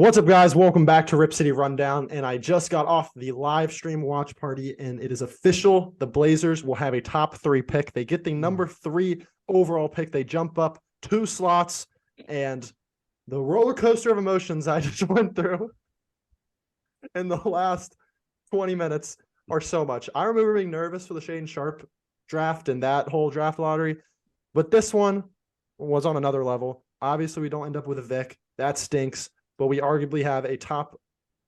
What's up, guys? Welcome back to Rip City Rundown. And I just got off the live stream watch party, and it is official. The Blazers will have a top 3 pick. They get the number 3 overall pick. They jump up 2 slots, and the roller coaster of emotions I just went through in the last 20 minutes are so much. I remember being nervous for the Shaedon Sharpe draft and that whole draft lottery, but this one was on another level. Obviously, we don't end up with a Vic. That stinks. But we arguably have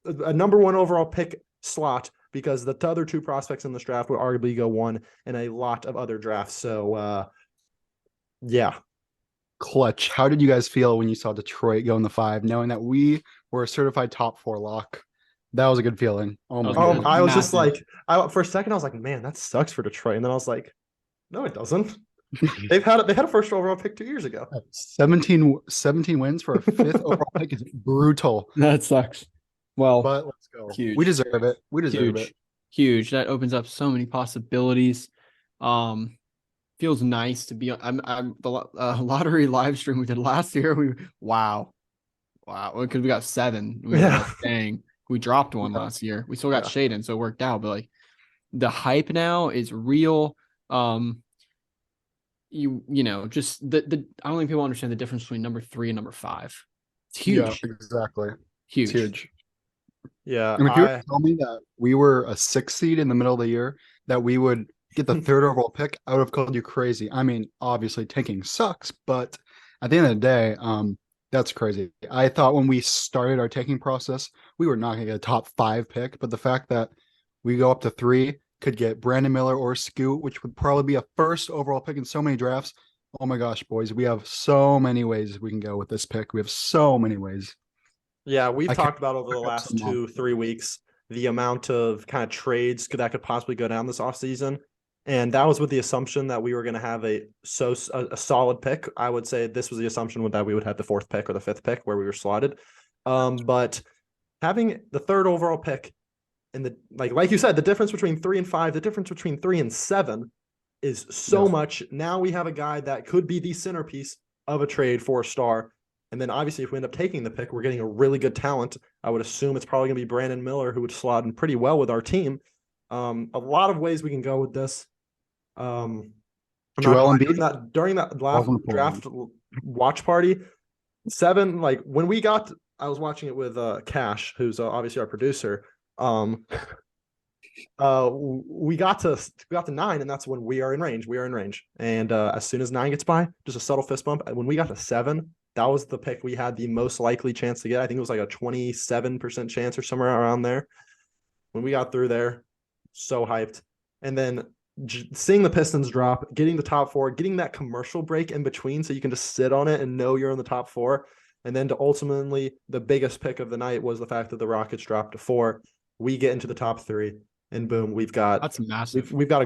a number 1 overall pick slot because the other 2 prospects in this draft would arguably go 1 in a lot of other drafts. So, yeah. Clutch. How did you guys feel when you saw Detroit go in the 5, knowing that we were a certified top 4 lock? That was a good feeling. Oh my God. I was just like, for a second, I was like, man, that sucks for Detroit. And then I was like, no, it doesn't. They had a first overall pick 2 years ago. 17 wins for a 5th overall pick is brutal. That sucks. Well, but let's go. Huge. We deserve it. We deserve it. Huge. That opens up so many possibilities. Feels nice to be on. I'm the lottery live stream we did last year. Wow, because we got 7. Dang, we dropped one last year. We still got Shaedon, so it worked out. But like the hype now is real. You know, just the I don't think people understand the difference between number 3 and number 5. It's huge. Yeah, exactly. Huge. It's huge. Yeah. And if you told me that we were a 6 seed in the middle of the year, that we would get the 3rd overall pick, I would have called you crazy. I mean, obviously tanking sucks, but at the end of the day, that's crazy. I thought when we started our tanking process, we were not going to get a top 5 pick, but the fact that we go up to 3, could get Brandon Miller or Scoot, which would probably be a 1st overall pick in so many drafts. Oh my gosh, boys, we have so many ways we can go with this pick. We have so many ways. Yeah, we've talked about over the last 2-3 weeks the amount of kind of trades that could possibly go down this offseason. And that was with the assumption that we were going to have a solid pick. I would say this was the assumption that we would have the 4th pick or the 5th pick where we were slotted. But having the 3rd overall pick, and the like you said, the difference between 3 and 5, the difference between 3 and 7 is so much. Now we have a guy that could be the centerpiece of a trade for a star. And then obviously if we end up taking the pick, we're getting a really good talent. I would assume it's probably going to be Brandon Miller, who would slot in pretty well with our team. A lot of ways we can go with this. Joel Embiid during that last draft watch party, 7, like when we got, I was watching it with Cash, who's obviously our producer. We got to 9, and that's when we are in range. And as soon as 9 gets by, just a subtle fist bump. When we got to 7, that was the pick we had the most likely chance to get. I think it was like a 27% chance or somewhere around there. When we got through there, so hyped. And then seeing the Pistons drop, getting the top 4, getting that commercial break in between so you can just sit on it and know you're in the top 4. And then to ultimately, the biggest pick of the night was the fact that the Rockets dropped to 4. We get into the top 3, and boom, we've got that's massive. We've got a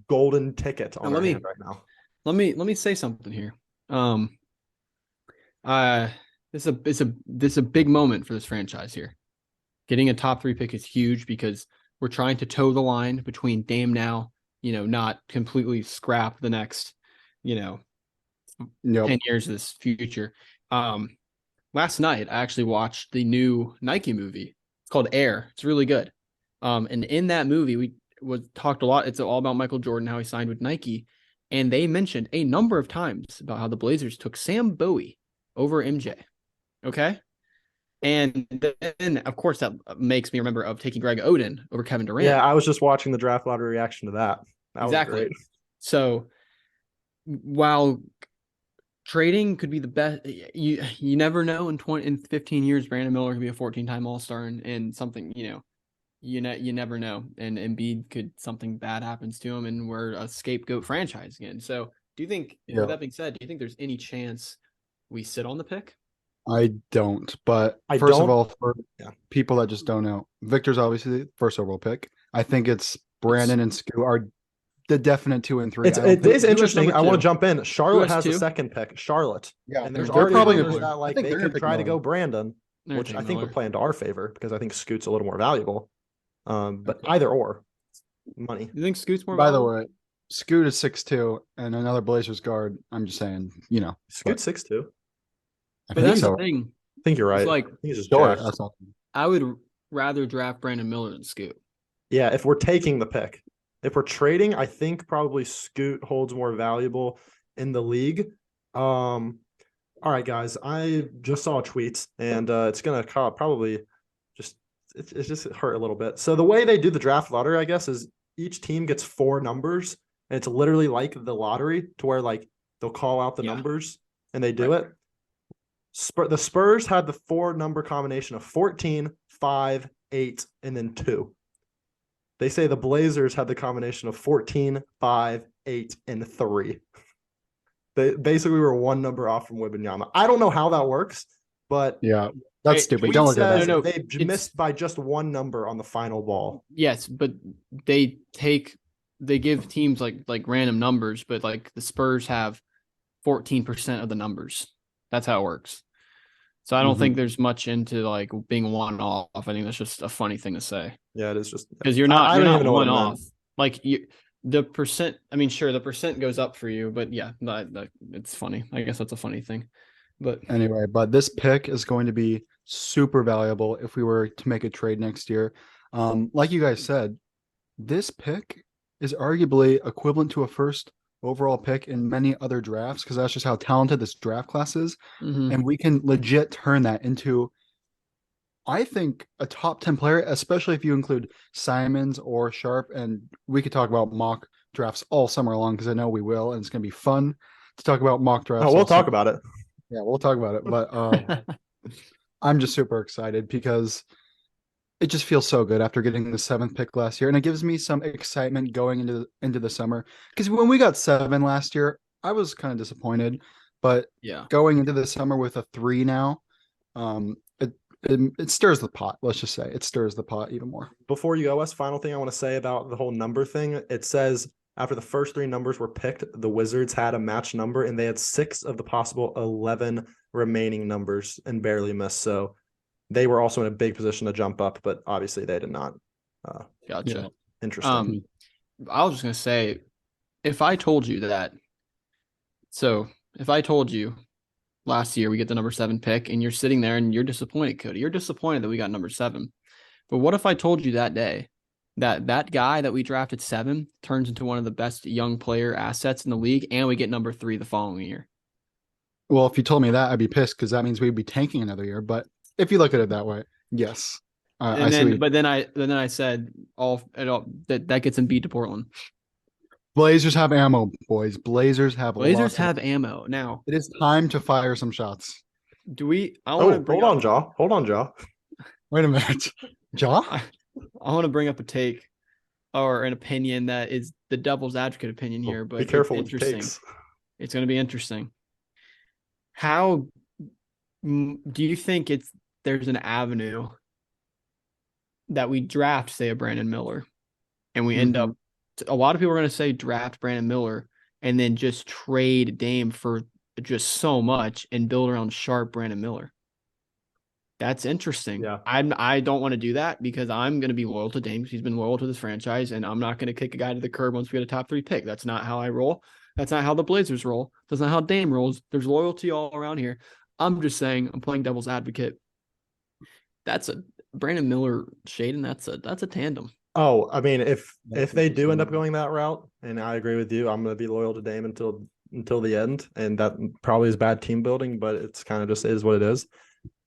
golden ticket on our hand right now. Let me say something here. This is a big moment for this franchise here. Getting a top 3 pick is huge because we're trying to toe the line between damn now, not completely scrap the next, 10 years of this future. Last night I actually watched the new Nike movie. It's called Air. It's really good. And in that movie, we talked a lot. It's all about Michael Jordan, how he signed with Nike. And they mentioned a number of times about how the Blazers took Sam Bowie over MJ. Okay. And then, of course, that makes me remember of taking Greg Oden over Kevin Durant. Yeah, I was just watching the draft lottery reaction to that. Exactly. Was great. So while trading could be the best, you never know. In 15 years, Brandon Miller could be a 14-time All-Star and something, you never know. And Embiid could, something bad happens to him and we're a scapegoat franchise again. So do you think, with that being said, do you think there's any chance we sit on the pick? I don't, but first of all, for people that just don't know, Victor's obviously the 1st overall pick. I think it's Brandon and Scoot are the definite 2 and 3. It is interesting. I want to jump in. Charlotte has the 2nd pick. Charlotte. Yeah, and they're probably that they could try to go Brandon, which I think would play into our favor because I think Scoot's a little more valuable. But either or, money. You think Scoot's more valuable? By the way, Scoot is 6'2", and another Blazers guard. I'm just saying, Scoot's 6'2". But that's the thing. I think you're right. It's like I think he's just Sure, jacked. that's all. I would rather draft Brandon Miller than Scoot. Yeah, if we're taking the pick. If we're trading, I think probably Scoot holds more valuable in the league. All right, guys. I just saw a tweet, and it's gonna probably just it's just hurt a little bit. So the way they do the draft lottery, I guess, is each team gets 4 numbers, and it's literally like the lottery, to where like they'll call out the numbers and they do it. The Spurs had the 4-number combination of 14, 5, 8, and then 2. They say the Blazers had the combination of 14, 5, 8, and 3. They basically were 1 number off from Wembanyama. I don't know how that works, but Yeah, that's Hey, stupid. tweet Don't look at says that. No, they it's- missed by just 1 number on the final ball. Yes, but they give teams like random numbers, but like the Spurs have 14% of the numbers. That's how it works. So I don't Mhm. think there's much into like being one off. I think that's just a funny thing to say Yeah, it is just because you're I not don't even know what one it meant. off. Like the percent. I mean, sure, the percent goes up for you, but yeah, it's funny. I guess that's a funny thing. But Anyway, but this pick is going to be super valuable if we were to make a trade next year. Like you guys said, this pick is arguably equivalent to a first overall pick in many other drafts because that's just how talented this draft class is. mhm. And we can legit turn that into, I think, a top 10 player, especially if you include Simons or Sharp. And we could talk about mock drafts all summer long because I know we will. And it's going to be fun to talk about mock drafts. Oh, we'll all talk summer. about it. Yeah, we'll talk about it. But I'm just super excited because it just feels so good after getting the 7th pick last year. And it gives me some excitement going into the summer. Because when we got 7 last year, I was kind of disappointed. But Yeah. going into the summer with a 3 now, it stirs the pot. Let's just say it stirs the pot even more. Before you go, Wes, final thing I want to say about the whole number thing. It says after the first 3 numbers were picked, the Wizards had a match number, and they had 6 of the possible 11 remaining numbers and barely missed. So they were also in a big position to jump up, but obviously they did not. Gotcha. Yeah. Interesting. I was just gonna say, if I told you that, so if I told you last year we get the number 7 pick and you're sitting there and you're disappointed, Cody, you're disappointed that we got number 7. But what if I told you that day that guy that we drafted 7 turns into one of the best young player assets in the league and we get number 3 the following year? Well, if you told me that, I'd be pissed because that means we'd be tanking another year. But if you look at it that way, yes. And then I said that gets Embiid to Portland. Blazers have ammo, boys. Blazers have ammo. Now, it is time to fire some shots. do we? I want to bring hold on, Jaw. Hold on, Jaw. Wait a minute. Jaw? I want to bring up a take or an opinion that is the devil's advocate opinion here, but Be careful it's with interesting. takes. It's going to be interesting. How do you think there's an avenue that we draft, say, a Brandon Miller, and we end up? A lot of people are going to say draft Brandon Miller and then just trade Dame for just so much and build around Sharp Brandon Miller. That's interesting. Yeah. I don't want to do that because I'm going to be loyal to Dame because he's been loyal to this franchise, and I'm not going to kick a guy to the curb once we get a top 3 pick. That's not how I roll. That's not how the Blazers roll. That's not how Dame rolls. There's loyalty all around here. I'm just saying, I'm playing devil's advocate. That's a Brandon Miller shade, and that's a tandem. Oh, I mean, if That's they do end up interesting. going that route, and I agree with you, I'm going to be loyal to Dame until the end, and that probably is bad team building, but it's kind of just is what it is.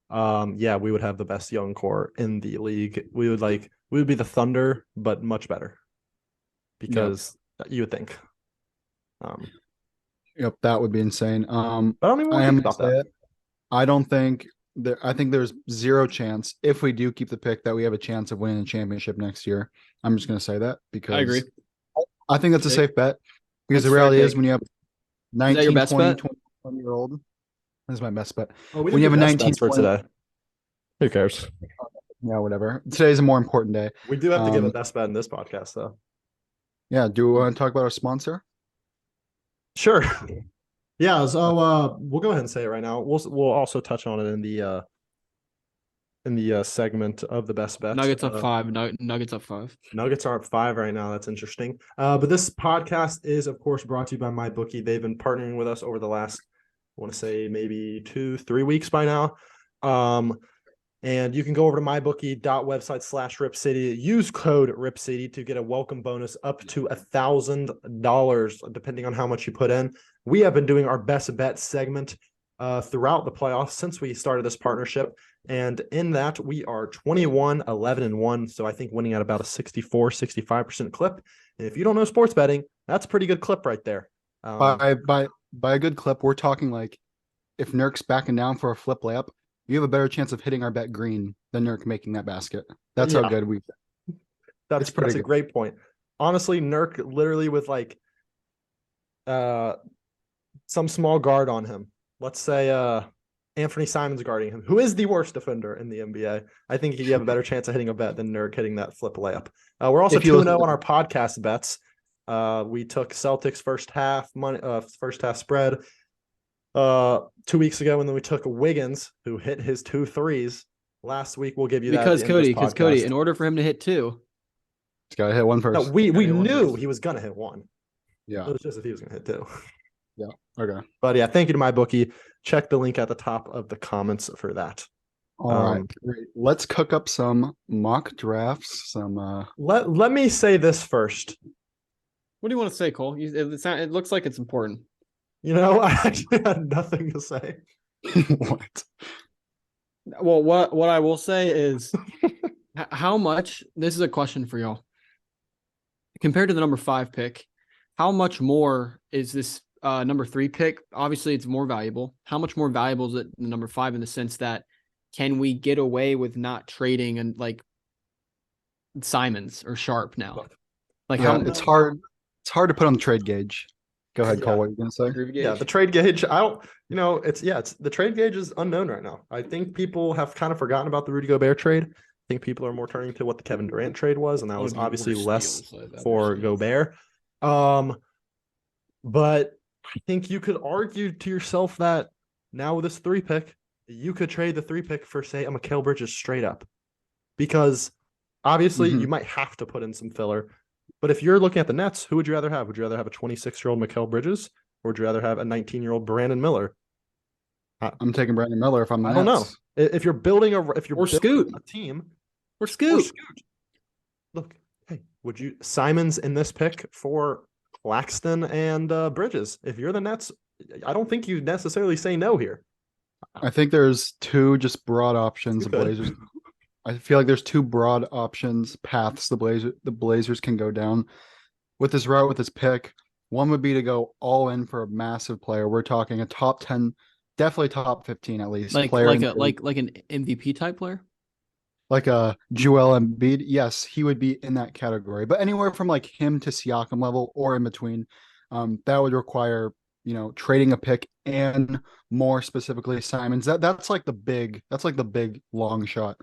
Yeah, we would have the best young core in the league. We would be the Thunder, but much better because you would think. Yep, that would be insane. But I don't even I want to am think gonna about say that. it. I think there's 0 chance if we do keep the pick that we have a chance of winning a championship next year. I'm just gonna say that because I agree. I think that's a Jake? safe bet because That's the reality fair, is Jake. when you have Is that 19, your best 20, bet? 21-year-old, that's my best bet. Oh, we When you didn't have do a best 19, bets for 20 today. Who cares? Yeah, whatever. Today's a more important day. We do have to give a Um, best bet in this podcast, though. Yeah, do we want to talk about our sponsor? Sure. Yeah. So we'll go ahead and say it right now. We'll also touch on it in the segment of the best bets. Nuggets up 5. Nuggets up 5. Nuggets are up 5 right now. That's interesting. But this podcast is, of course, brought to you by MyBookie. They've been partnering with us over the last, I want to say, maybe 2-3 weeks by now. And you can go over to mybookie.website/RipCity. Use code RipCity to get a welcome bonus up to $1,000, depending on how much you put in. We have been doing our best bet segment throughout the playoffs since we started this partnership. And in that, we are 21, 11, and 1. So I think winning at about a 64, 65% clip. And if you don't know sports betting, that's a pretty good clip right there. By a good clip, we're talking like if Nurk's backing down for a flip layup, you have a better chance of hitting our bet green than Nurk making that basket. That's how good we. That's a good. great point. Honestly, Nurk literally with like some small guard on him. Let's say Anthony Simons guarding him, who is the worst defender in the NBA. I think you have a better chance of hitting a bet than Nurk hitting that flip layup. We're also 2-0 on our podcast bets. We took Celtics first half spread 2 weeks ago, and then we took Wiggins, who hit his 2 threes. Last week, we'll give you that. Because Cody, in order for him to hit 2, he's got to hit 1 first. No, we knew he was going to hit 1. Yeah. It was just if he was going to hit 2. Yeah. Okay. But yeah, thank you to MyBookie. Check the link at the top of the comments for that. All right. Great. Let's cook up some mock drafts. Let me say this first. What do you want to say, Cole? It looks like it's important. I actually had nothing to say. What? Well, what I will say is how much, this is a question for y'all. Compared to the number 5 pick, how much more is this number 3 pick? Obviously, it's more valuable. How much more valuable is it than the number 5 in the sense that can we get away with not trading and like Simons or Sharp now? Like it's hard. It's hard to put on the trade gauge. Go ahead, Cole. What are you gonna say? Yeah, the trade gauge. It's the trade gauge is unknown right now. I think people have kind of forgotten about the Rudy Gobert trade. I think people are more turning to what the Kevin Durant trade was, and that was obviously less for Gobert. But I think you could argue to yourself that now with this 3 pick, you could trade the 3 pick for, say, a Mikal Bridges straight up, because obviously you might have to put in some filler. But if you're looking at the Nets, who would you rather have? Would you rather have a 26-year-old Mikal Bridges, or would you rather have a 19-year-old Brandon Miller? I'm taking Brandon Miller if I'm the Nets. I don't know. If you're building a team, or Scoot. Look, hey, would you Simons in this pick for Claxton and Bridges? If you're the Nets, I don't think you necessarily say no here. I think there's 2 just broad options. The Blazers. I feel like there's 2 broad paths the Blazers can go down with this route, with this pick. One would be to go all in for a massive player. We're talking a top 10, definitely top 15 at least. Like an MVP type player? Like a Joel Embiid. Yes, he would be in that category. But anywhere from like him to Siakam level or in between, that would require, trading a pick and more specifically Simons. That's like the big long shot.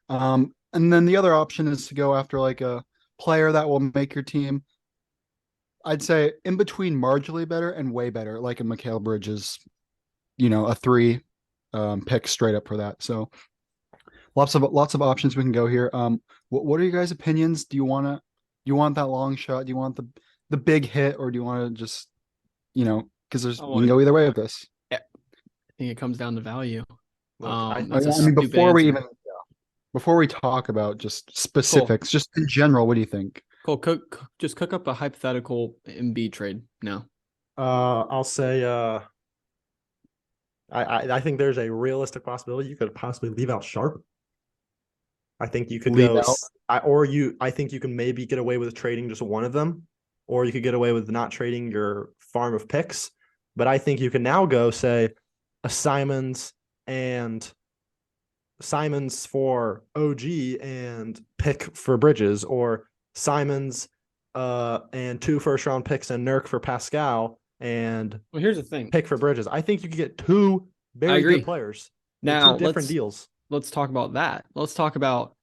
And then the other option is to go after like a player that will make your team, I'd say, in between marginally better and way better, like a Mikal Bridges, a 3 pick straight up for that. So lots of options we can go here. What are your guys' opinions? Do you want that long shot? Do you want the big hit, or do you want to just, because you can go either way with this. Yeah. I think it comes down to value. Before we talk about just specifics, just in general, what do you think? Cool. Just cook up a hypothetical Embiid trade now. I'll say I think there's a realistic possibility you could possibly leave out Sharp. I think you could I think you can maybe get away with trading just one of them, or you could get away with not trading your farm of picks. But I think you can now go, say, a Simons for OG and pick for Bridges, or Simons and 2 first-round picks and Nurk for Pascal and here's the thing, pick for Bridges. I think you could get 2 very good players. Now, 2 different deals. Let's talk about that. Let's talk about,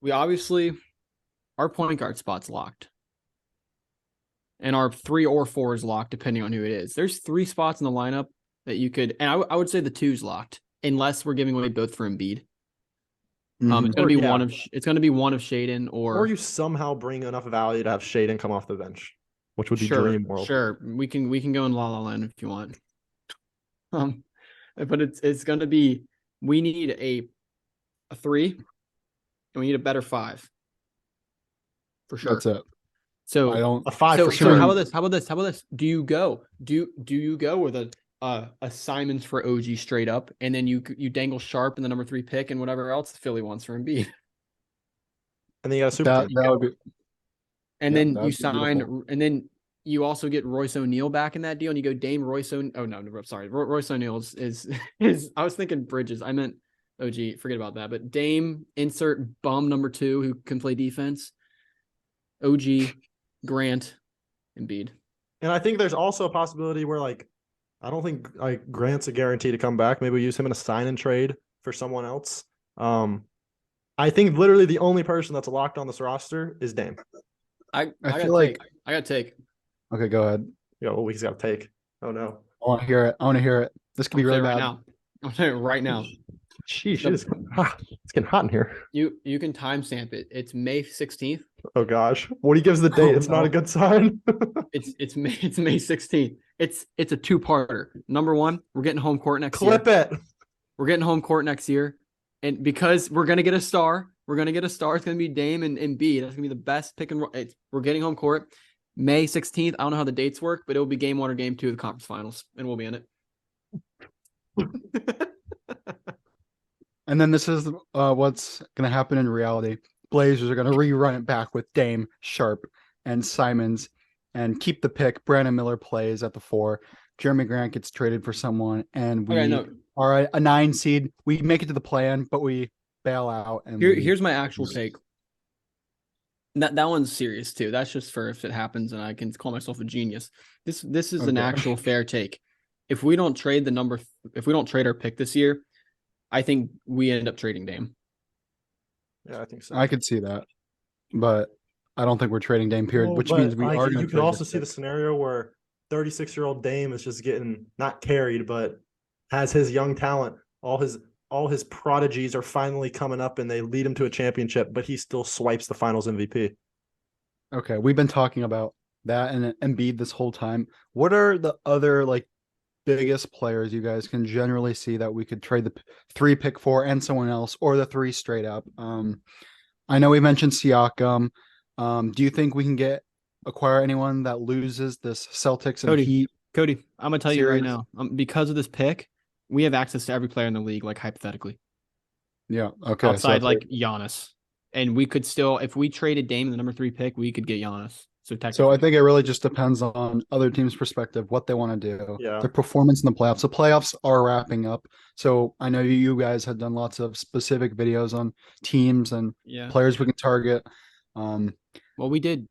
our point guard spot's locked. And our 3 or 4 is locked, depending on who it is. There's 3 spots in the lineup that you could, and I would say the 2's locked, unless we're giving away both for Embiid. It's going to be one of Shaden, or you somehow bring enough value to have Shaden come off the bench, which would be dream world. Sure, we can go in La La Land if you want. But it's going to be We need a 3, and we need a better 5 for sure. That's it. So I don't. A 5 so, for so sure. how about this? How about this? How about this? Do you go with a Simons for OG straight up, and then you dangle Sharp in the number 3 pick and whatever else Philly wants for Embiid, And then you got a super That team. that would be. and Yeah, then that'd you be sign, beautiful. and then you also get Royce O'Neal back in that deal, and you go Dame Royce O'Neal. Oh no, sorry, Royce O'Neal is I was thinking Bridges. I meant OG. Forget about that. But Dame, insert bum number 2 who can play defense. OG, Grant, Embiid. And I think there's also a possibility where like I don't think like Grant's a guarantee to come back. Maybe we use him in a sign and trade for someone else. I think literally the only person that's locked on this roster is Dame. I feel like. I got take. Okay, go ahead. He's got to take. Oh no. I want to hear it. I want to hear it. This could be really right bad. now. I'm saying it right now. Sheesh, it's getting hot in here. You can timestamp it. It's May 16th. Oh gosh. When he gives the date, it's not a good sign. It's May 16th. It's a 2-parter. Number 1, we're getting home court next Clip year. it. We're getting home court next year. And because we're gonna get a star, it's gonna be Dame and Embiid. That's gonna be the best pick and roll. We're getting home court. May 16th. I don't know how the dates work, but it will be game 1 or game 2 of the conference finals, and we'll be in it. And then this is what's going to happen in reality. Blazers are going to rerun it back with Dame, Sharp, and Simons, and keep the pick. Brandon Miller plays at the 4. Jeremy Grant gets traded for someone, and we are a 9 seed. We make it to the play-in, but we bail out. And here's my actual take. That one's serious too. That's just for if it happens, and I can call myself a genius. This is an actual fair take. If we don't trade our pick this year, I think we end up trading Dame. Yeah, I think so. I could see that, but I don't think we're trading Dame. Period. Which means we are. You could also see the scenario where 36-year-old Dame is just getting not carried, but has his young talent. All his prodigies are finally coming up, and they lead him to a championship. But he still swipes the Finals MVP. Okay, we've been talking about that and Embiid this whole time. What are the other biggest players you guys can generally see that we could trade the 3 pick for and someone else, or the 3 straight up? I know we mentioned Siakam. Do you think we can acquire anyone that loses this Celtics and Heat? Cody, I'm gonna tell you right now, because of this pick, we have access to every player in the league, like hypothetically. Yeah. Okay. Outside Giannis, and we could still, if we traded Dame in the number 3 pick, we could get Giannis. So I think it really just depends on other teams' perspective, what they want to do, Yeah. their performance in the playoffs. The playoffs are wrapping up. So I know you guys have done lots of specific videos on teams and players we can target. Well, we did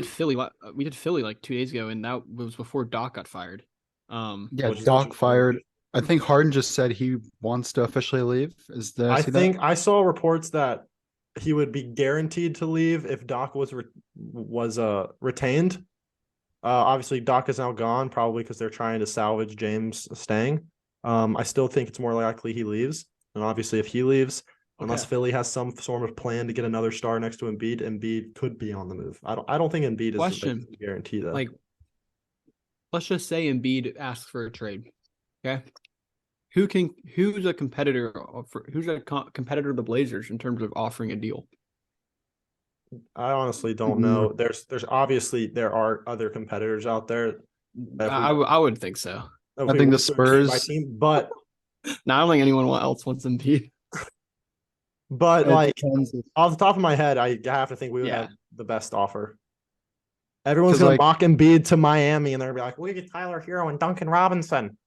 Philly. We did Philly like 2 days ago, and that was before Doc got fired. Doc fired. I think Harden just said he wants to officially leave. I saw reports that he would be guaranteed to leave if Doc was retained. Obviously, Doc is now gone, probably because they're trying to salvage James staying. I still think it's more likely he leaves, and obviously, if he leaves, unless Philly has some sort of plan to get another star next to Embiid, Embiid could be on the move. I don't think Embiid is a guarantee though. Let's just say Embiid asks for a trade. Okay. Who's a competitor of the Blazers in terms of offering a deal? I honestly don't know. There's obviously there are other competitors out there. I would think so. I think the Spurs, but I don't think anyone else wants Embiid. But off the top of my head, I have to think we would have the best offer. Everyone's gonna mock Embiid to Miami, and they're gonna be like, "We get Tyler Hero and Duncan Robinson."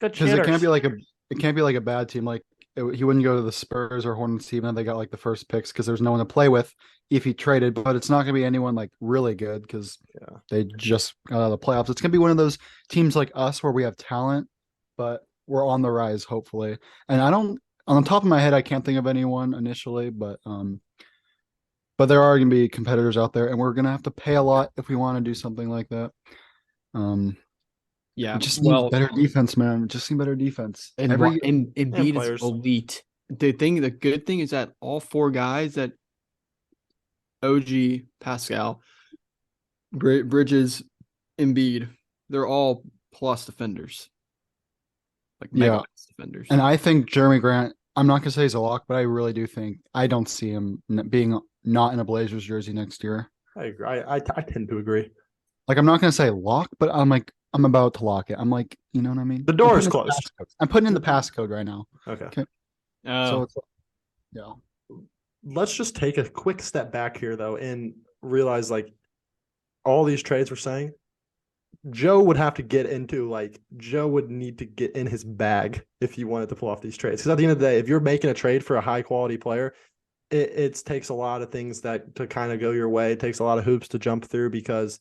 Because it can't be like a bad team. He wouldn't go to the Spurs or Hornets even if they got the first picks because there's no one to play with if he traded. But it's not going to be anyone really good because they just got out of the playoffs. It's going to be one of those teams like us where we have talent, but we're on the rise hopefully. And on the top of my head, I can't think of anyone initially, but there are going to be competitors out there, and we're going to have to pay a lot if we want to do something like that. Just need better defense, man. Just need better defense. And Embiid is elite. The good thing is that all 4 guys that OG, Pascal, Bridges, Embiid, they're all plus defenders. Defenders. defenders. And I think Jeremy Grant, I'm not gonna say he's a lock, but I really do think I don't see him being not in a Blazers jersey next year. I agree. I tend to agree. Like I'm not gonna say lock, but I'm about to lock it. I'm like, you know what I mean? The door is closed. I'm putting in the passcode right now. Okay. So it's yeah. Let's just take a quick step back here though and realize like all these trades we're saying, Joe would need to get in his bag if he wanted to pull off these trades. Because at the end of the day, if you're making a trade for a high quality player, it takes a lot of things that to kind of go your way. It takes a lot of hoops to jump through because,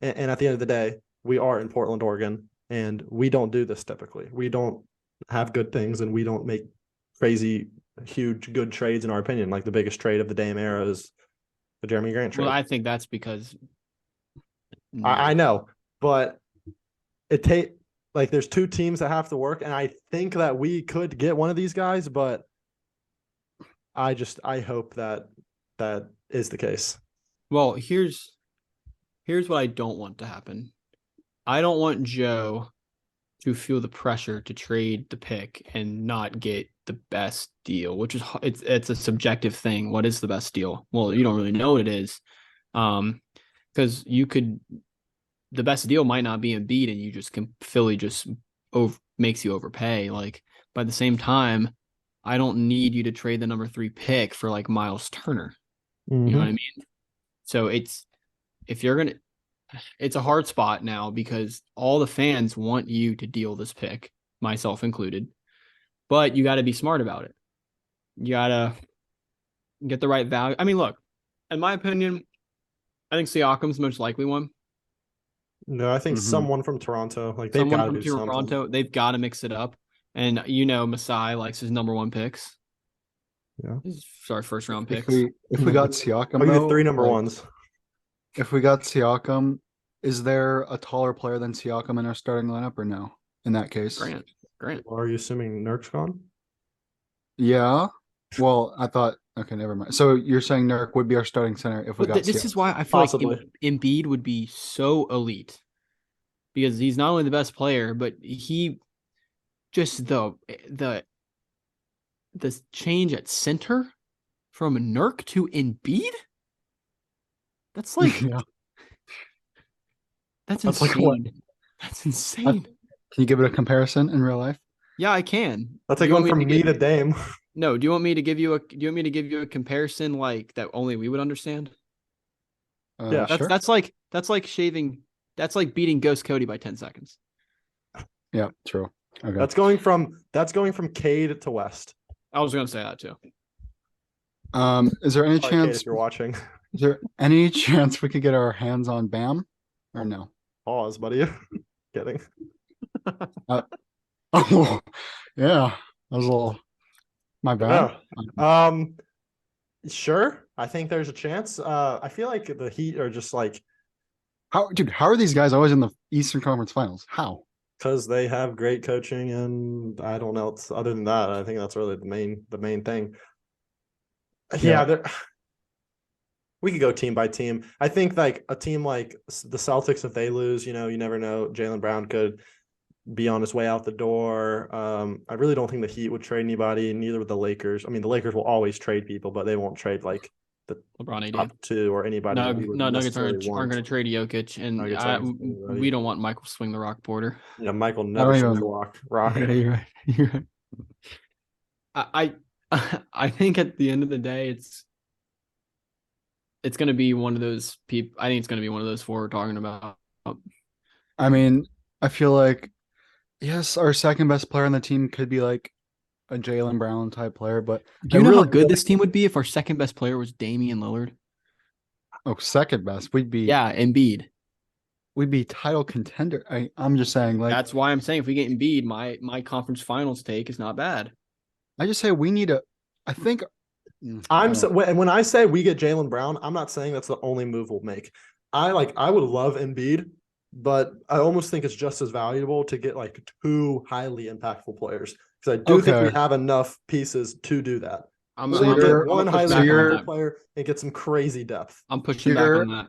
and at the end of the day, we are in Portland, Oregon, and we don't do this typically. We don't have good things, and we don't make crazy, huge, good trades in our opinion. Like the biggest trade of the Dame era is the Jeremy Grant trade. Well, I think that's because I know, but there's two teams that have to work, and I think that we could get one of these guys, but I hope that is the case. Well, here's what I don't want to happen. I don't want Joe to feel the pressure to trade the pick and not get the best deal, which is it's a subjective thing. What is the best deal? Well, you don't really know what it is, because the best deal might not be Embiid, and you just Philly just makes you overpay. Like, by the same time, I don't need you to trade the number 3 pick for like Miles Turner. Mm-hmm. You know what I mean? So it's a hard spot now because all the fans want you to deal this pick, myself included. But you got to be smart about it. You got to get the right value. I mean, look, in my opinion, I think Siakam's the most likely one. No, I think someone from Toronto, like they've Someone got to from do Toronto, something. they've got to mix it up. And Masai likes his number 1 picks. Yeah. Sorry, first round picks. If we got Siakam, We though, get 3 number ones. If we got Siakam, is there a taller player than Siakam in our starting lineup or no? In that case, Grant. Well, are you assuming Nurk's gone? Yeah. Well, I thought. Okay, never mind. So you're saying Nurk would be our starting center if we got This Siakam. is why I feel Possibly. like Embiid would be so elite, because he's not only the best player, but he just the change at center from Nurk to Embiid. That's like Yeah. that's That's insane. like what? That's insane. Can you give it a comparison in real life? Yeah, I can. That's like going from me to Dame. No, do you want me to give you a comparison like that only we would understand? Yeah, Sure. That's like shaving. That's like beating Ghost Cody by 10 seconds. Yeah, true. Okay. That's going from Cade to West. I was gonna say that too. Is there any Sorry, Cade, chance? if you're watching? Is there any chance we could get our hands on Bam, or no? Pause, buddy. Kidding. Oh, yeah. That was a little. My bad. Yeah. Sure. I think there's a chance. I feel like the Heat are just like How are these guys always in the Eastern Conference Finals? How? because they have great coaching, and I don't know. Other than that, I think that's really the main thing. Yeah, we could go team by team. I think like a team like the Celtics, if they lose, you never know. Jaylen Brown could be on his way out the door. I really don't think the Heat would trade anybody. Neither would the Lakers. I mean, the Lakers will always trade people, but they won't trade like the LeBron top 2 or anybody. Nuggets aren't going to trade Jokic, and we don't want Michael to swing the rock border. Yeah, Michael never swings the rock. Yeah, you're right. I think at the end of the day, it's going to be one of those people. I think it's going to be one of those 4 we're talking about. I mean, I feel like, yes, our second best player on the team could be like a Jaylen Brown type player, but do you know how good this team would be if our second best player was Damian Lillard? Oh, second best, Embiid. We'd be title contender. I'm just saying, like, that's why I'm saying if we get Embiid, my conference finals take is not bad. I just say we need I think when I say we get Jaylen Brown, I'm not saying that's the only move we'll make. I would love Embiid, but I almost think it's just as valuable to get like 2 highly impactful players because I do think we have enough pieces to do that. I'm get one highly impactful player player and get some crazy depth. I'm pushing back on that.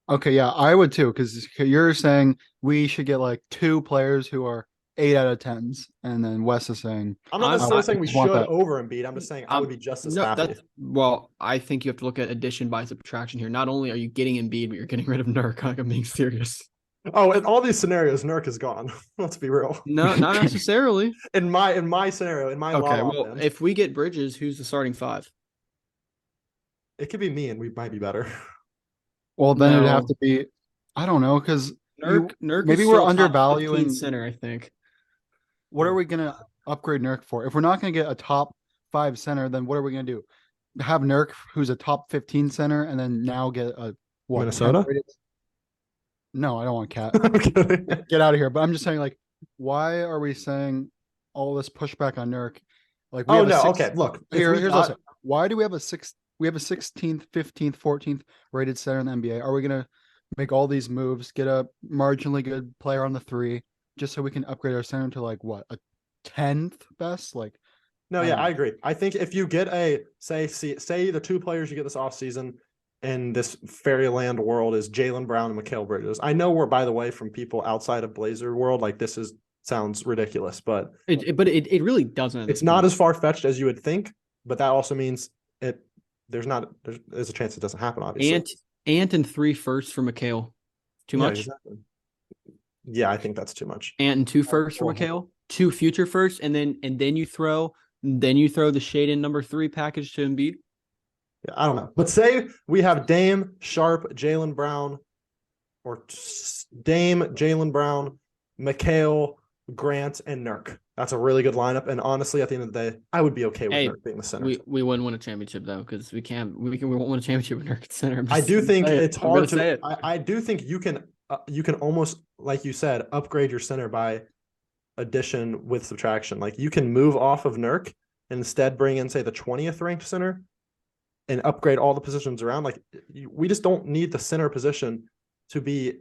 Okay, yeah, I would too, because you're saying we should get like 2 players who are 8 out of 10s, and then Wes is saying I'm not I'm- necessarily I saying we just want should that. over Embiid. I'm just saying I would be just as No, happy. that's well. I think you have to look at addition by subtraction here. Not only are you getting Embiid, but you're getting rid of Nurk. Like, I'm being serious. Oh, in all these scenarios, Nurk is gone. Let's be real. No, not necessarily. In my scenario, in my Okay, La La well, Land, if we get Bridges, who's the starting five? it could be me, and we might be better. Well, then it'd have No. to be, I don't know, because Nurk maybe is we're still top 15 undervaluing. center. I think. What are we gonna upgrade Nurk for? If we're not gonna get a top 5 center, then what are we gonna do? Have Nurk, who's a top 15 center, and then now get a what? 10 Minnesota? rated? No, I don't want Cat. I'm kidding. Get out of here. But I'm just saying, like, why are we saying all this pushback on Nurk? Like, we Oh have a no, six- okay. Look, if Here, we here's got- also why do we have a 16th, 15th, 14th rated center in the NBA? Are we gonna make all these moves, get a marginally good player on the 3, just so we can upgrade our center to like what, a 10th best? Like, No, I yeah, don't know. I agree. I think if you get a say the 2 players you get this offseason in this fairyland world is Jaylen Brown and Mikal Bridges. I know we're, by the way, from people outside of Blazer world, like this sounds ridiculous, but It really doesn't. at it's this not point. as far fetched as you would think. But that also means there's a chance it doesn't happen, obviously. Ant and 3 firsts for McHale. Too Yeah, much. exactly. Yeah, I think that's too much. Ant and 2 firsts for McHale. 2 future firsts, and then you throw the shade in number 3 package to Embiid. Yeah, I don't know. But say we have Dame, Sharp, Jaylen Brown, or Dame, Jaylen Brown, Mikal, Grant, and Nurk. That's a really good lineup. And honestly, at the end of the day, I would be okay with Hey, Nurk being the center. We wouldn't win a championship though, because we won't win a championship with Nurk at center. I do think it's hard say to. it. I do think you can almost, like you said, upgrade your center by addition with subtraction. Like you can move off of Nurk and instead bring in, say, the 20th ranked center and upgrade all the positions around. Like we just don't need the center position to be.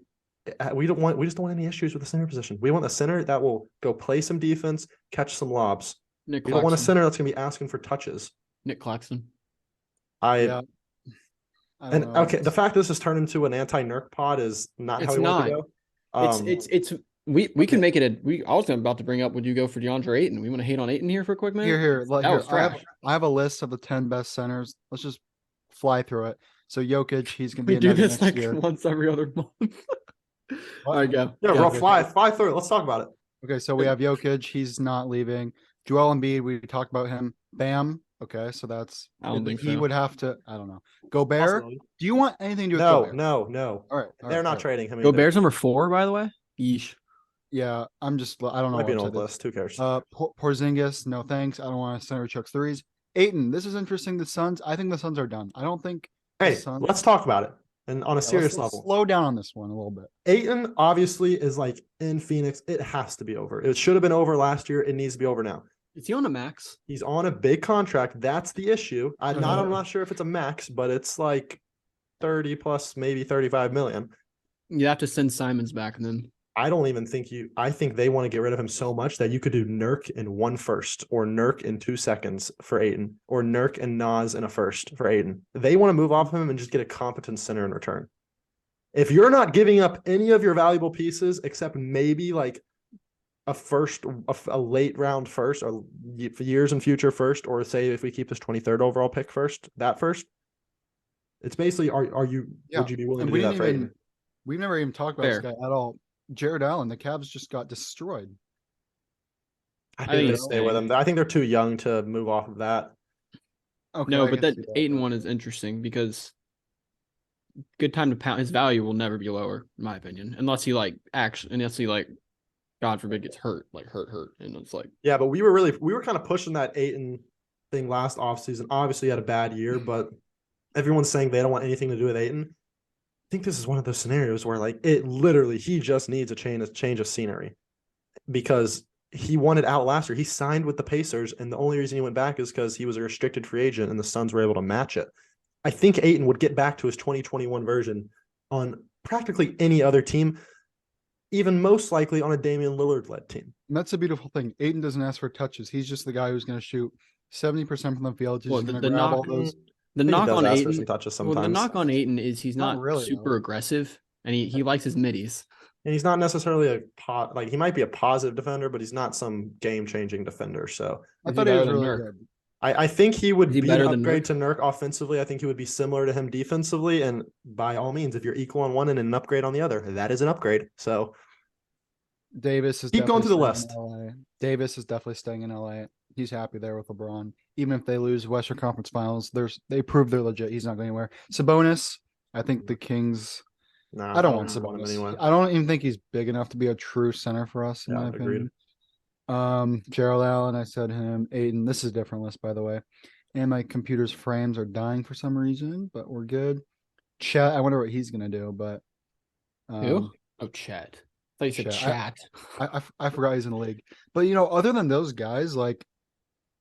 We just don't want any issues with the center position. We want a center that will go play some defense, catch some lobs. Nick We don't want a Claxton. center that's going to be asking for touches. Nick Claxton. Yeah. I don't And know. okay, the fact this has turned into an anti-Nurk pod is not how It's we want it to not. go. It's we can make it I was about to bring up, would you go for Deandre Ayton? We want to hate on Ayton here for a quick minute? Here. That was trash. I have a list of the 10 best centers. Let's just fly through it. So Jokic, he's gonna be We a do Nugget this next like year. once every other month. All right, go. Yeah, Go. bro, fly through it. Let's talk about it. Okay, so we have Jokic, he's not leaving. Joel Embiid, we talked about him. Bam. Okay, so that's I don't think he so. would have to. I don't know. Gobert. Possibility. Do you want anything to do with No, Gobert? no. All right, They're not trading him. Go either. Bears number 4, by the way. Yeesh. Yeah, I don't know. Might be an what old to do. list. Who cares? Porzingis, no thanks. I don't want to center who chucks threes. Ayton, this is interesting. The Suns, I think the Suns are done. I don't think. Hey, Suns- let's talk about it. And on a serious let's level, slow down on this one a little bit. Ayton obviously is like in Phoenix. It has to be over. It should have been over last year. It needs to be over now. Is he on a max? He's on a big contract. That's the issue. I'm not sure if it's a max, but it's like 30 plus, maybe 35 million. You have to send Simons back then. I don't even think I think they want to get rid of him so much that you could do Nurk in 1 first or Nurk in 2 seconds for Ayton or Nurk and Nas in a first for Ayton. They want to move off him and just get a competent center in return. If you're not giving up any of your valuable pieces, except maybe like a late round first or years in future first, or say if we keep this 23rd overall pick first, it's basically, would you be willing to do that for Ayton? We've never even talked about this guy at all. Jared Allen, the Cavs just got destroyed. I think think they it's stay with staying. him. I think they're too young to move off of that. Okay, No, I but can that see Ayton one is interesting because good time to pound. His value will never be lower, in my opinion, unless he God forbid gets hurt, like hurt, and it's like Yeah, but we were kind of pushing that Ayton thing last offseason. Obviously, he had a bad year, but everyone's saying they don't want anything to do with Ayton. I think this is one of those scenarios where like he just needs a change of scenery because he wanted out last year. He signed with the Pacers, and the only reason he went back is because he was a restricted free agent, and the Suns were able to match it. I think Ayton would get back to his 2021 version on practically any other team, even most likely on a Damian Lillard-led team. And that's a beautiful thing. Ayton doesn't ask for touches. He's just the guy who's going to shoot 70% from the field. He's Well, just going the to grab knock- all those. the I think he knock does on ask for Ayton. some touches Well, the sometimes. knock on Ayton is he's Not not really, super though. aggressive, and he likes his middies. And he's not necessarily like he might be a positive defender, but he's not some game-changing defender. So I Is he thought he better was than really Nurk? good. I think he would Is he be an better than upgrade Nurk? to Nurk offensively. I think he would be similar to him defensively. And by all means, if you're equal on one and an upgrade on the other, that is an upgrade. So Davis is keep going definitely through the staying list. in LA. Davis is definitely staying in LA. He's happy there with LeBron. Even if they lose Western Conference Finals, they prove they're legit. He's not going anywhere. Sabonis, I think the Kings. Nah, I don't want wouldn't want him Sabonis. anyway. I don't even think he's big enough to be a true center for us, in Yeah, my agreed. opinion. Gerald Allen, I said him. Ayton, this is a different list, by the way. And my computer's frames are dying for some reason, but we're good. Chet, I wonder what he's gonna do, but Who? Oh, Chet. I thought you said Chet. chat. I forgot he's in the league. But other than those guys, like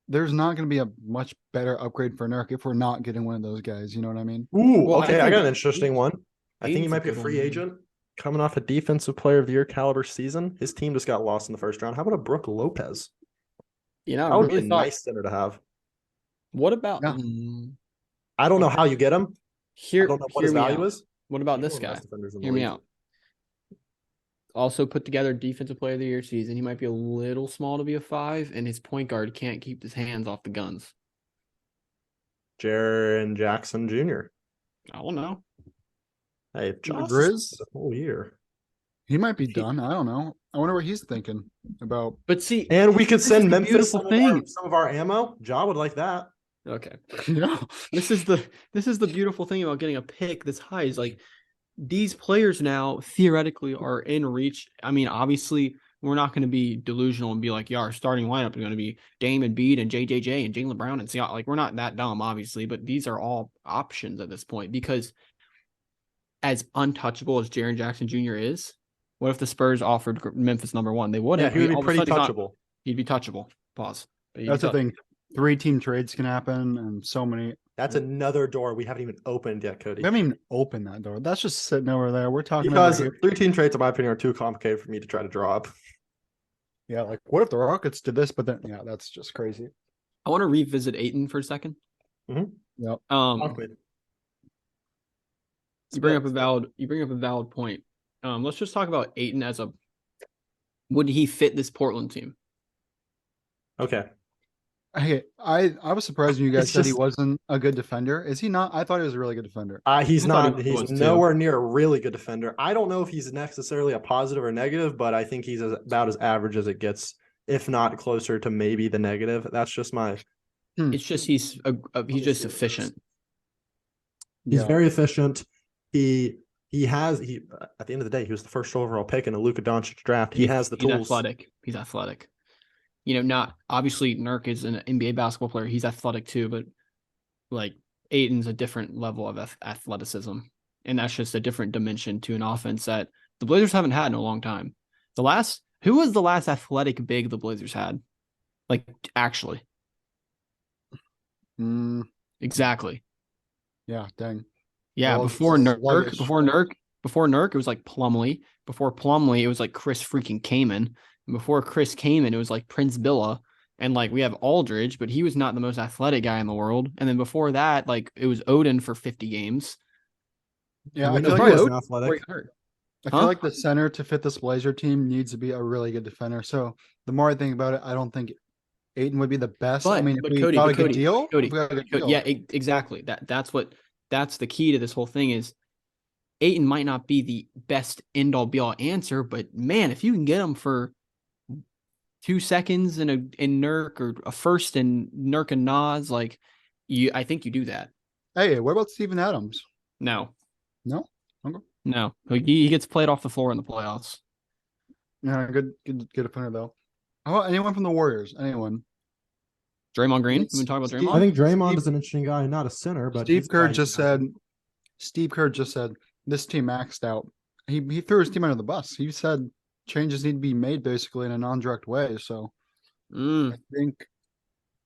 there's not gonna be a much better upgrade for Nurk if we're not getting one of those guys. You know what I mean? Ooh, Well, okay. I think got an interesting one. I think he Aiden's might be a good free one. agent coming off a defensive player of the year caliber season. His team just got lost in the first round. How about a Brooke Lopez? You know, I That would be a really thought. nice center to have. What about Yeah. I don't know Okay. how you get him. I don't know what Hear his me value out. is. What about He's this one of the guy? best defenders in the Hear me league. out. Also put together defensive player of the year season. He might be a little small to be a 5, and his point guard can't keep his hands off the guns. Jaren Jackson Jr. I don't know. Hey, The Josh Grizz, the whole year. he might be done. I don't know. I wonder what he's thinking about. But see, And we could this is send the Memphis beautiful thing. some of our ammo. Ja would like that. Okay. Yeah. This is the beautiful thing about getting a pick this high is like these players now theoretically are in reach. I mean, obviously, we're not going to be delusional and be like, yeah, our starting lineup is going to be Dame and Bede and JJJ and Jaylen Brown and see, like we're not that dumb, obviously, but these are all options at this point because as untouchable as Jaren Jackson Jr. is, what if the Spurs offered Memphis number 1? They wouldn't. Yeah, he would be All of a pretty sudden touchable. He'd be touchable. Pause. But he'd be That's the touchable. thing. 3-team trades can happen, and so many. That's another door we haven't even opened yet, Cody. We haven't even opened that door. That's just sitting over there. We're talking about Because 3-team trades, in my opinion, are too complicated for me to try to draw up. Yeah, like what if the Rockets did this? But then, yeah, that's just crazy. I want to revisit Ayton for a second. Mhm. Yep. You bring up a valid point. Let's just talk about Ayton as would he fit this Portland team? Okay. Hey, I was surprised when you guys It's said he just- wasn't a good defender. Is he not? I thought he was a really good defender. He's I thought not. he was He's too. nowhere near a really good defender. I don't know if he's necessarily a positive or negative, but I think he's about as average as it gets, if not closer to maybe the negative. That's just my. It's just he's just efficient. He's Yeah. very efficient. He at the end of the day, he was the first overall pick in a Luka Doncic draft. He has the He's tools. athletic. He's athletic. Not obviously Nurk is an NBA basketball player. He's athletic too, but like Ayton's a different level of athleticism, and that's just a different dimension to an offense that the Blazers haven't had in a long time. Who was the last athletic big the Blazers had? Like actually, exactly. Yeah, dang. Yeah, Well, before sluggish. Nurk, it was like Plumlee. Before Plumlee, it was like Chris freaking Kaman. And before Chris Kaman, it was like Prince Billa. And like we have Aldridge, but he was not the most athletic guy in the world. And then before that, like it was Odin for 50 games. Yeah, I I mean, feel he like wasn't Before he athletic. got hurt. I feel like the center to fit this Blazer team needs to be a really good defender. So the more I think about it, I don't think Ayton would be the best. I mean, if we got a good deal, if we got a good deal. Yeah, exactly. That's the key to this whole thing is Ayton might not be the best end all be all answer, but man, if you can get him for 2 seconds in Nurk or a first in Nurk and Nas, like I think you do that. Hey, what about Steven Adams? No. Okay. No. He gets played off the floor in the playoffs. Yeah, good defender though. How about anyone from the Warriors? Anyone? Draymond Green? We talk about Draymond? I think Draymond is an interesting guy, not a center, but Steve Kerr just said this team maxed out. He threw his team under the bus. He said changes need to be made basically in a non-direct way. So I think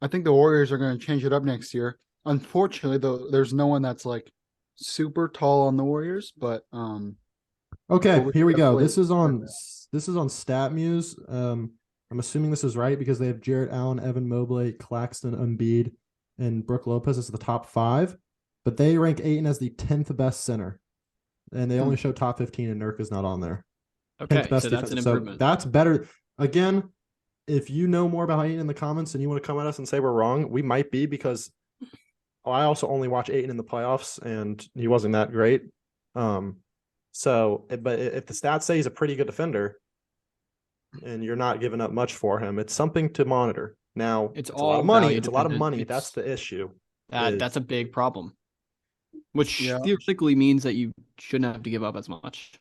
the Warriors are going to change it up next year. Unfortunately, though, there's no one that's like super tall on the Warriors, but okay, we here we go. definitely- This is on StatMuse. I'm assuming this is right because they have Jarrett Allen, Evan Mobley, Claxton, Embiid, and Brooke Lopez as the top 5, but they rank Ayton as the 10th best center, and they only show top 15, and Nurk is not on there. Okay, best so that's an defensive. So improvement. that's better. Again, if you know more about Ayton in the comments and you want to come at us and say we're wrong, we might be, because I also only watch Ayton in the playoffs and he wasn't that great. But if the stats say he's a pretty good defender and you're not giving up much for him, it's something to monitor. Now, It's a lot of all money. value It's a lot of dependent. money. That's the issue. That's a big problem, which Yeah. theoretically means that you shouldn't have to give up as much.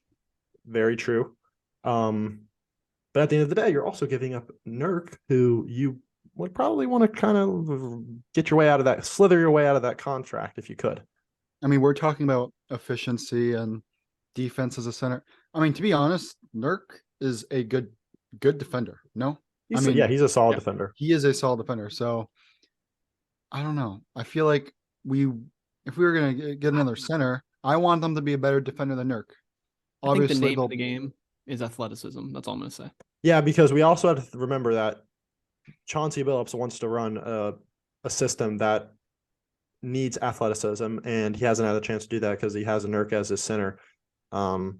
Very true. But at the end of the day, you're also giving up Nurk, who you would probably want to kind of get your way out of that, slither your way out of that contract if you could. I mean, we're talking about efficiency and defense as a center. I mean, to be honest, Nurk is a good defender. No, He's a solid defender. he is a solid defender. So I don't know. I feel like if we were gonna get another center, I want them to be a better defender than Nurk. I think the Obviously, name of the game is athleticism. That's all I'm going to say. Yeah, because we also have to remember that Chauncey Billups wants to run a system that needs athleticism, and he hasn't had a chance to do that because he has a Nurk as his center. And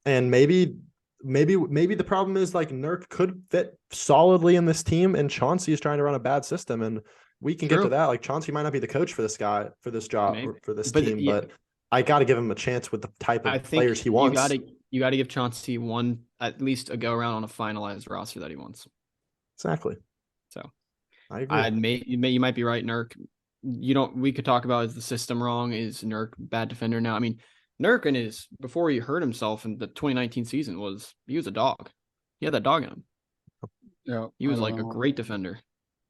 maybe the problem is like Nurk could fit solidly in this team, and Chauncey is trying to run a bad system, and we can get to that. Like Chauncey might not be the coach for this guy, for this job, for this team, but I got to give him a chance with the type of players he wants. You got to give Chauncey at least a go around on a finalized roster that he wants. Exactly. So I agree. You might be right, Nurk. We could talk about, is the system wrong? Is Nurk bad defender now? I mean, Nurk before he hurt himself in the 2019 season he was a dog. He had that dog in him. Yeah, he was like a great defender.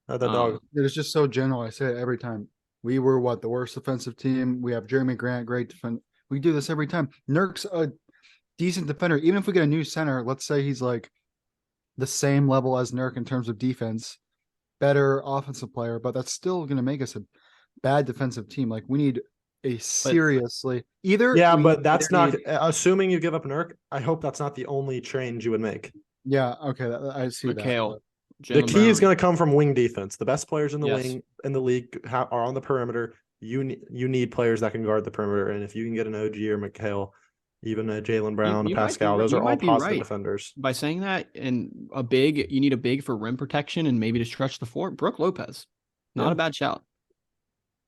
That dog. It is just so general. I say it every time. We were the worst defensive team. We have Jeremy Grant, great defender. We do this every time. Nurk's a decent defender. Even if we get a new center, let's say he's like the same level as Nurk in terms of defense, better offensive player, but that's still going to make us a bad defensive team. Like we need a seriously but that's not assuming you give up Nurk. I hope that's not the only change you would make. Yeah, okay, I see that. The key is going to come from wing defense. The best players in the wing in the league are on the perimeter. You need players that can guard the perimeter, and if you can get an OG or McHale, even a Jaylen Brown, a Pascal, those are all positive defenders. By saying that, and you need a big for rim protection and maybe to stretch the floor. Brooke Lopez, not a bad shout.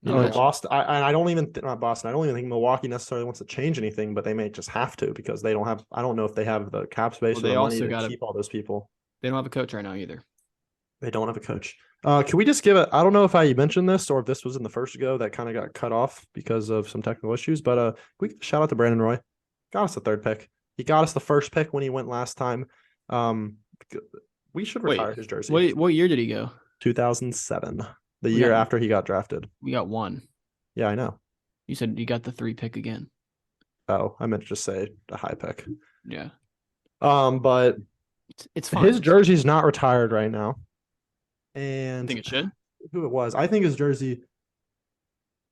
Boston. I don't even think Milwaukee necessarily wants to change anything, but they may just have to because they don't have. I don't know if they have the cap space or the money to keep all those people. They don't have a coach right now either. They don't have a coach. Can we just give it? I don't know if I mentioned this or if this was in the first go that kind of got cut off because of some technical issues, but we shout out to Brandon Roy. Got us the third pick. He got us the first pick when he went last time. We should retire his jersey. What year did he go? 2007. The year after he got drafted. We got one. Yeah, I know. You said you got the 3 pick again. Oh, I meant to just say a high pick. Yeah. But it's fine. His jersey's not retired right now. And I think it should. Who it was? I think his jersey.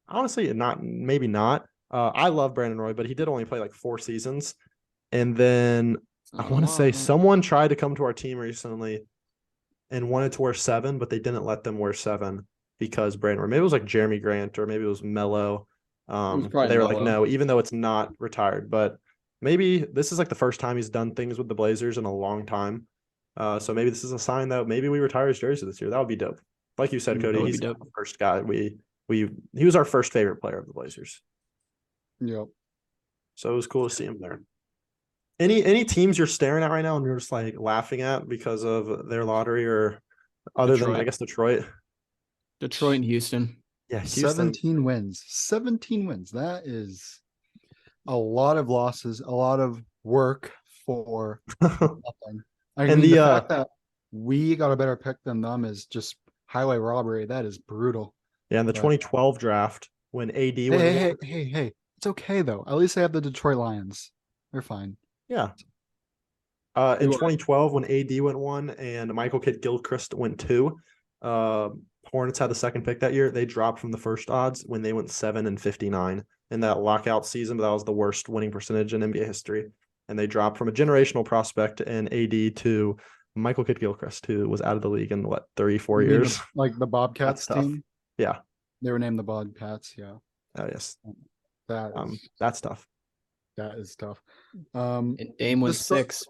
Honestly, maybe not. I love Brandon Roy, but he did only play like 4 seasons. And then I want to say someone tried to come to our team recently and wanted to wear 7, but they didn't let them wear 7 because Brandon Roy. Maybe it was like Jeremy Grant or maybe it was Melo. They were like, no, even though it's not retired. But maybe this is like the first time he's done things with the Blazers in a long time. So maybe this is a sign that maybe we retire his jersey this year. That would be dope. Like you said, Cody, he's the first guy. He was our first favorite player of the Blazers. Yep. So it was cool to see him there. Any teams you're staring at right now and you're just like laughing at because of their lottery or other than I guess Detroit? Detroit and Houston. Yeah, Houston. 17 wins. 17 wins. That is a lot of losses, a lot of work for nothing. The fact that we got a better pick than them is just highway robbery. That is brutal. Yeah, in the 2012 draft when AD went. Hey. It's okay though. At least they have the Detroit Lions. They're fine. Yeah. In 2012 when AD went 1 and Michael Kidd-Gilchrist went 2, Hornets had the second pick that year. They dropped from the first odds when they went 7-59 in that lockout season, but that was the worst winning percentage in NBA history. And they dropped from a generational prospect in AD to Michael Kidd-Gilchrist, who was out of the league in 34 years. Like the Bobcats team? Yeah. They were named the Bobcats, yeah. Oh, yes. That's tough. That is tough. And Dame went the Spurs, 6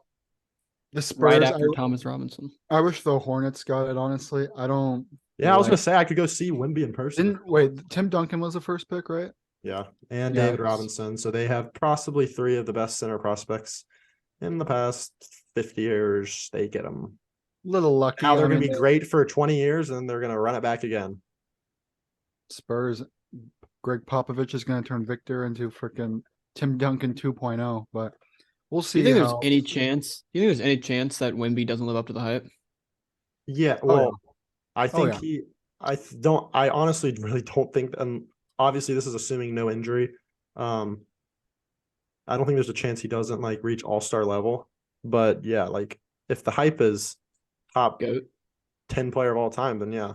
the Spurs. right after Thomas Robinson. I wish the Hornets got it. Honestly, I don't. Yeah, I was gonna say I could go see Wemby in person. Tim Duncan was the first pick, right? Yeah, and Yeah. David Robinson. So they have possibly 3 of the best center prospects in the past 50 years. They get them. Little lucky. Now they're going to be great for 20 years, and they're going to run it back again. Spurs. Greg Popovich is going to turn Victor into freaking Tim Duncan 2.0, but we'll see. Do you think there's any chance? Do you think there's any chance that Wemby doesn't live up to the hype? Yeah, well, I think yeah. I honestly really don't think, and obviously this is assuming no injury. I don't think there's a chance he doesn't like reach all-star level, but yeah, like if the hype is top 10 player of all time, then yeah.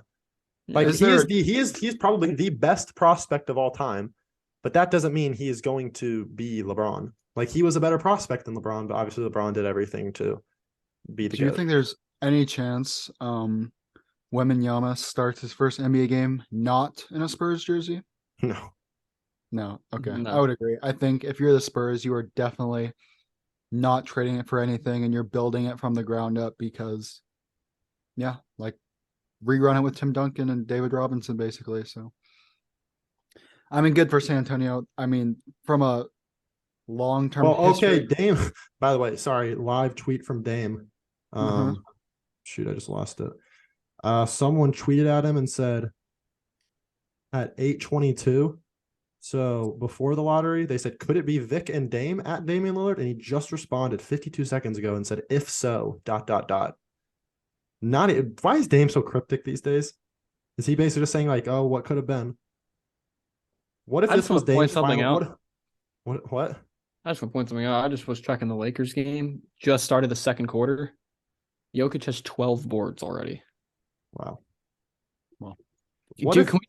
Like he's probably the best prospect of all time, but that doesn't mean he is going to be LeBron. Like he was a better prospect than LeBron, but obviously LeBron did everything to be the Do you think there's any chance Wembanyama starts his first NBA game not in a Spurs jersey? No. Okay. No. I would agree. I think if you're the Spurs, you are definitely not trading it for anything and you're building it from the ground up because like rerun it with Tim Duncan and David Robinson basically. So I mean good for San Antonio. I mean from a long-term history. Dame, by the way, sorry, live tweet from Dame. Shoot, I just lost it. Someone tweeted at him and said at 8:22. So before the lottery, they said, could it be Vic and Dame at Damian Lillard? And he just responded 52 seconds ago and said, if so, ... Why is Dame so cryptic these days? Is he basically just saying like, oh, what could have been? What if this was Dame's final? What? I just want to point something out. I just was checking the Lakers game. Just started the second quarter. Jokic has 12 boards already. Wow. Dude, can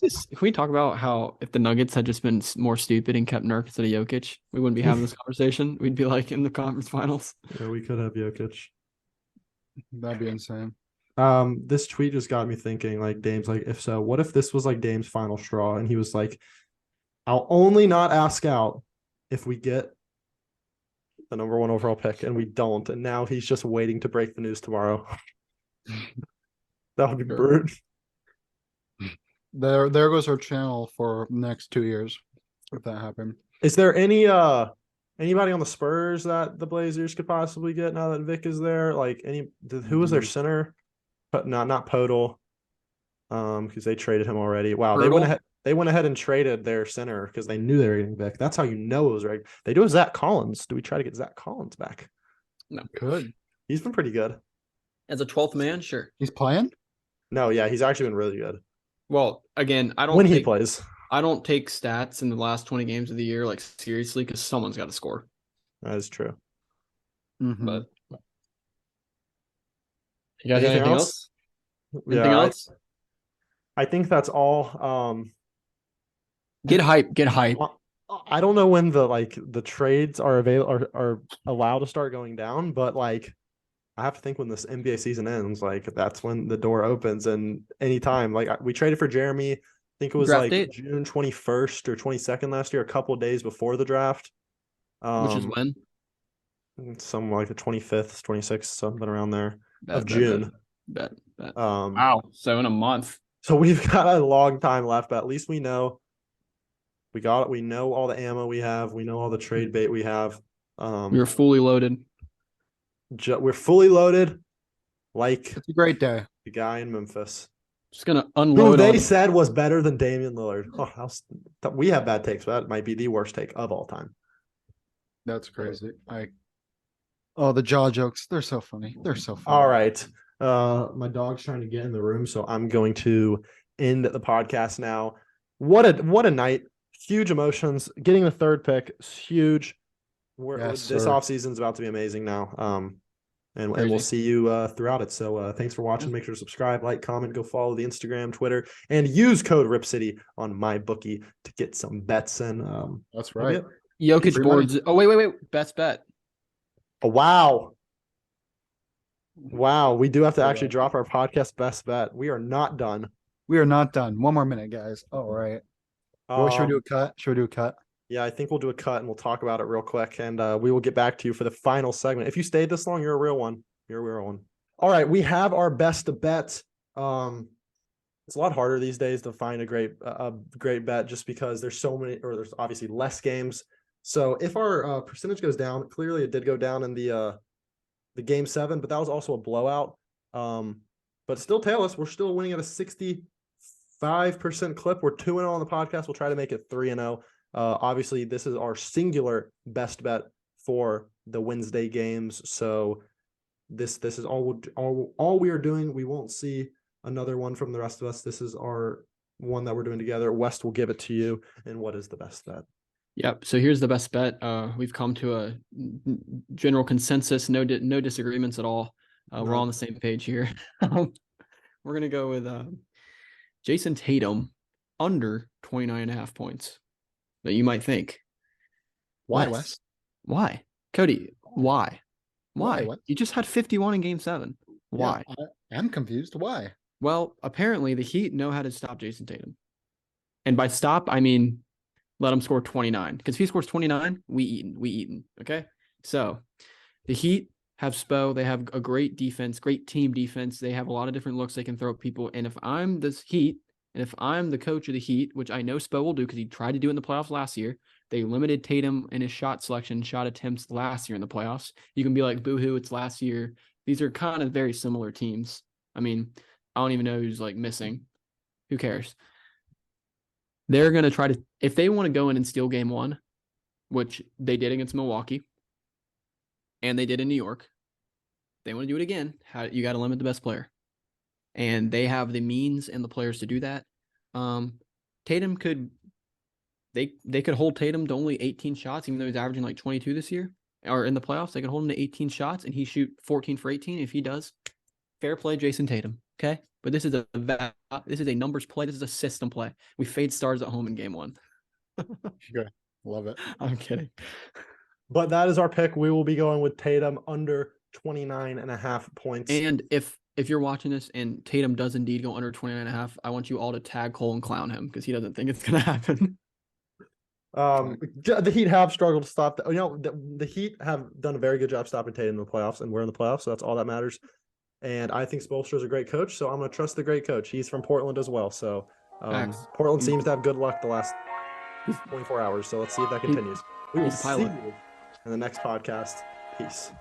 we talk about how if the Nuggets had just been more stupid and kept Nurk instead of Jokic, we wouldn't be having this conversation. We'd be like in the conference finals. Yeah, we could have Jokic. That'd be insane. This tweet just got me thinking, like, Dame's like, if so, what if this was like Dame's final straw? And he was like, I'll only not ask out if we get the number 1 overall pick, and we don't. And now he's just waiting to break the news tomorrow. That would be brutal. There goes our channel for the next 2 years if that happened. Is there anybody on the Spurs that the Blazers could possibly get now that Vic is there? Like who was their center? But not Podol. Because they traded him already. Wow, they went ahead and traded their center because they knew they were getting Vic. That's how you know it was right. They do with Zach Collins. Do we try to get Zach Collins back? No. Could. He's been pretty good. As a 12th man, sure. He's playing? No, yeah, he's actually been really good. Well, again, he plays. I don't take stats in the last 20 games of the year like seriously because someone's got to score. That is true. Mm-hmm. But you guys got anything else? Anything else? I think that's all. Get hype. I don't know when the trades are available are allowed to start going down, but like I have to think when this NBA season ends, like that's when the door opens. And anytime, like we traded for Jeremy, I think it was Draft like date? June 21st or 22nd last year, a couple of days before the draft. Which is when? Something like the 25th, 26th, something around there of June. Bet. Wow. So in a month. So we've got a long time left, but at least we know. We know all the ammo we have. We know all the trade bait we have. We were fully loaded. We're fully loaded. Like it's a great day. The guy in Memphis. Just gonna unload. Who they said was better than Damian Lillard. Oh, we have bad takes, but that might be the worst take of all time. That's crazy. The jaw jokes. They're so funny. All right. My dog's trying to get in the room, so I'm going to end the podcast now. What a night. Huge emotions. Getting the 3rd pick is huge. This offseason is about to be amazing now. And we'll see you throughout it. So thanks for watching. Make sure to subscribe, like, comment, go follow the Instagram, Twitter, and use code RIPCity on MyBookie to get some bets in. That's right. Jokic boards. Oh, wait. Best bet. Oh, wow. Wow. We do have to actually drop our podcast best bet. We are not done. One more minute, guys. All right. Should we do a cut? Yeah, I think we'll do a cut and we'll talk about it real quick, and we will get back to you for the final segment. If you stayed this long, you're a real one. You're a real one. All right, we have our best bet. It's a lot harder these days to find a great bet just because there's so many, or there's obviously less games. So if our percentage goes down, clearly it did go down in the game 7, but that was also a blowout. But still, Taylor, we're still winning at a 65% clip. We're 2-0 on the podcast. We'll try to make it 3-0. Obviously, this is our singular best bet for the Wednesday games. So this is all we are doing. We won't see another one from the rest of us. This is our one that we're doing together. West will give it to you. And what is the best bet? Yep. So here's the best bet. We've come to a general consensus. No disagreements at all. We're all on the same page here. We're gonna go with Jason Tatum under 29.5 points. That you might think. Why, Wes? Why? Cody, why? What? You just had 51 in game 7. Why? Yeah, I'm confused. Why? Well, apparently the Heat know how to stop Jason Tatum. And by stop, I mean let him score 29. Because if he scores 29, we eaten. Okay? So the Heat have Spo. They have a great defense, great team defense. They have a lot of different looks they can throw at people. And if I'm this Heat, and if I'm the coach of the Heat, which I know Spo will do because he tried to do it in the playoffs last year, they limited Tatum in his shot selection, shot attempts last year in the playoffs. You can be like, boo-hoo, it's last year. These are kind of very similar teams. I mean, I don't even know who's like missing. Who cares? They're going to try to, if they want to go in and steal game 1, which they did against Milwaukee, and they did in New York, they want to do it again. You got to limit the best player. And they have the means and the players to do that. Tatum could, they could hold Tatum to only 18 shots, even though he's averaging like 22 this year, or in the playoffs. They could hold him to 18 shots and he shoot 14 for 18. If he does, fair play, Jason Tatum. Okay, but this is a numbers play. This is a system play. We fade stars at home in game 1. Good, love it. I'm kidding. But that is our pick. We will be going with Tatum under 29.5 points. And if you're watching this and Tatum does indeed go under 29.5, I want you all to tag Cole and clown him because he doesn't think it's going to happen. The Heat have struggled to stop. The Heat have done a very good job stopping Tatum in the playoffs, and we're in the playoffs, so that's all that matters. And I think Spoelstra is a great coach, so I'm going to trust the great coach. He's from Portland as well, so Portland seems to have good luck the last 24 hours. So let's see if that continues. We will see you in the next podcast. Peace.